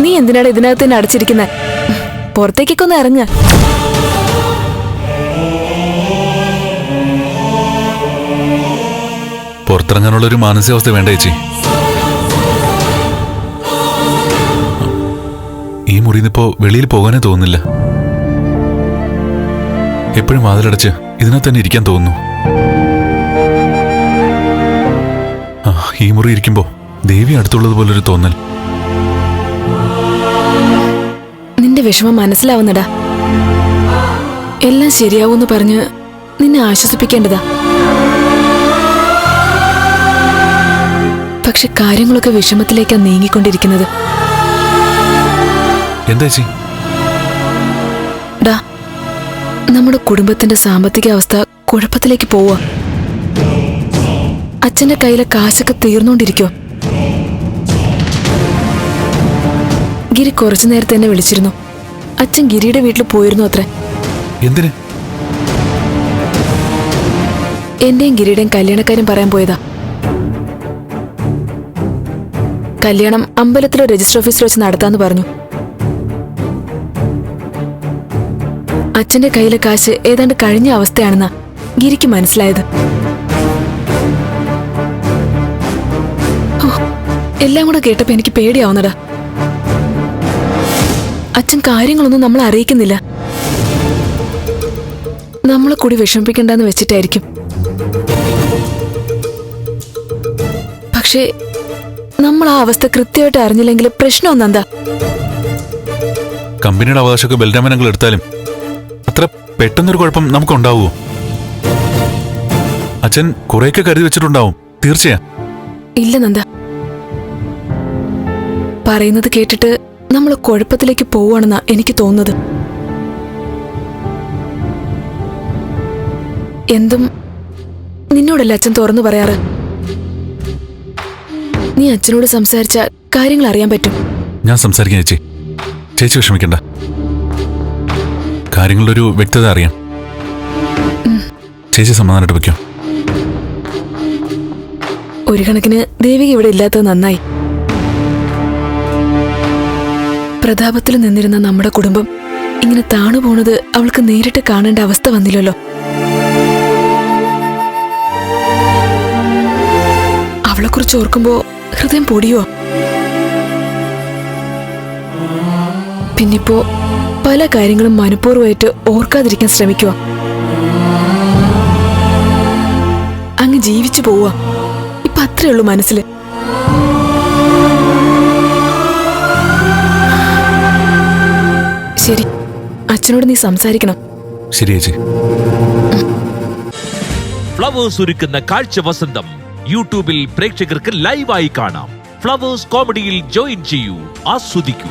നീ എന്തിനാണ് ഇതിനകത്ത് തന്നെ അടച്ചിരിക്കുന്നത്? പുറത്തേക്കൊക്കെ ഒന്ന് ഇറങ്ങ. പുറത്തിറങ്ങാനുള്ളൊരു മാനസികാവസ്ഥ വേണ്ട ചേച്ചി. ഈ മുറിയിന്നിപ്പോ വെളിയിൽ പോകാനേ തോന്നുന്നില്ല. എപ്പോഴും വാതിലടച്ച് ഇതിനകത്ത് തന്നെ ഇരിക്കാൻ തോന്നുന്നു. ഈ മുറി ഇരിക്കുമ്പോ ദേവി അടുത്തുള്ളതുപോലൊരു തോന്നൽ. നിന്റെ വിഷമം മനസ്സിലാവുന്നടാ. എല്ലാം ശരിയാവൂന്ന് പറഞ്ഞ് നിന്നെ ആശ്വസിപ്പിക്കേണ്ടതാ. പക്ഷെ കാര്യങ്ങളൊക്കെ വിഷമത്തിലേക്കാ നീങ്ങിക്കൊണ്ടിരിക്കുന്നത്. എന്താ ചേച്ചി? ഡാ, നമ്മുടെ കുടുംബത്തിന്റെ സാമ്പത്തിക അവസ്ഥ കുഴപ്പത്തിലേക്ക് പോവാ. അച്ഛന്റെ കയ്യിലെ കാശൊക്കെ തീർന്നുകൊണ്ടിരിക്കോ. ഗിരി കുറച്ചു നേരത്തെ എന്നെ വിളിച്ചിരുന്നു. അച്ഛൻ ഗിരിയുടെ വീട്ടിൽ പോയിരുന്നു അത്രേ. എന്തിന്? എന്റെയും ഗിരിയുടെയും കല്യാണക്കാരും പറയാൻ പോയതാ. കല്യാണം അമ്പലത്തിലെ രജിസ്റ്റർ ഓഫീസിൽ വെച്ച് നടത്താന്ന് പറഞ്ഞു. അച്ഛന്റെ കയ്യിലെ കാശ് ഏതാണ്ട് കഴിഞ്ഞ അവസ്ഥയാണെന്നാ ഗിരിക്ക് മനസ്സിലായത്. എല്ലാം കൂടെ കേട്ടപ്പോ എനിക്ക് പേടിയാവുന്നടാ. അച്ഛൻ കാര്യങ്ങളൊന്നും നമ്മളെ അറിയിക്കുന്നില്ല. നമ്മളെ കൂടി വിഷമിപ്പിക്കണ്ടെന്ന് വെച്ചിട്ടായിരിക്കും. പക്ഷേ നമ്മൾ ആ അവസ്ഥ കൃത്യമായിട്ട് അറിഞ്ഞില്ലെങ്കിൽ പ്രശ്നമൊന്നും എന്താ? കമ്പനിയുടെ അവകാശമൊക്കെ ബലരാമനങ്ങൾ എടുത്താലും അത്ര പെട്ടെന്നൊരു കുഴപ്പം നമുക്കുണ്ടാവുമോ? അച്ഛൻ കുറെയൊക്കെ കരുതി വെച്ചിട്ടുണ്ടാവും, തീർച്ചയാ. ഇല്ല നന്ദ, പറയുന്നത് കേട്ടിട്ട് നമ്മൾ കുഴപ്പത്തിലേക്ക് പോവാണെന്നാ എനിക്ക് തോന്നുന്നത്. എന്തും നിന്നോടല്ല അച്ഛൻ തുറന്നു പറയാറ്. നീ അച്ഛനോട് സംസാരിച്ച കാര്യങ്ങൾ അറിയാൻ പറ്റും. ഞാൻ സംസാരിക്കാൻ ചേച്ചി. ചേച്ചി വിഷമിക്കണ്ട. കാര്യങ്ങളുടെ ഒരു വ്യക്തത അറിയാം. ചേച്ചി സമാധാനമായിട്ട് വയ്ക്കോ. ഒരു കണക്കിന് ദേവിക ഇവിടെ ഇല്ലാത്തത് നന്നായി. പ്രതാപത്തിൽ നിന്നിരുന്ന നമ്മുടെ കുടുംബം ഇങ്ങനെ താണു പോണത് അവൾക്ക് നേരിട്ട് കാണേണ്ട അവസ്ഥ വന്നില്ലല്ലോ. അവളെക്കുറിച്ച് ഓർക്കുമ്പോ ഹൃദയം പൊടിയോ. പിന്നിപ്പോ പല കാര്യങ്ങളും മനഃപൂർവ്വമായിട്ട് ഓർക്കാതിരിക്കാൻ ശ്രമിക്കുക. അങ്ങ് ജീവിച്ചു പോവുക. ഇപ്പൊ അത്രേ ഉള്ളൂ മനസ്സിൽ. ശരി, അച്ഛനോട് നീ സംസാരിക്കണം. ശരി ചേച്ചി. ഫ്ലവേഴ്സ് ഒരുക്കുന്ന കാഴ്ച വസന്തം യൂട്യൂബിൽ പ്രേക്ഷകർക്ക് ലൈവായി കാണാം. ഫ്ലവേഴ്സ് കോമഡിയിൽ ജോയിൻ ചെയ്യൂ, ആസ്വദിക്കൂ.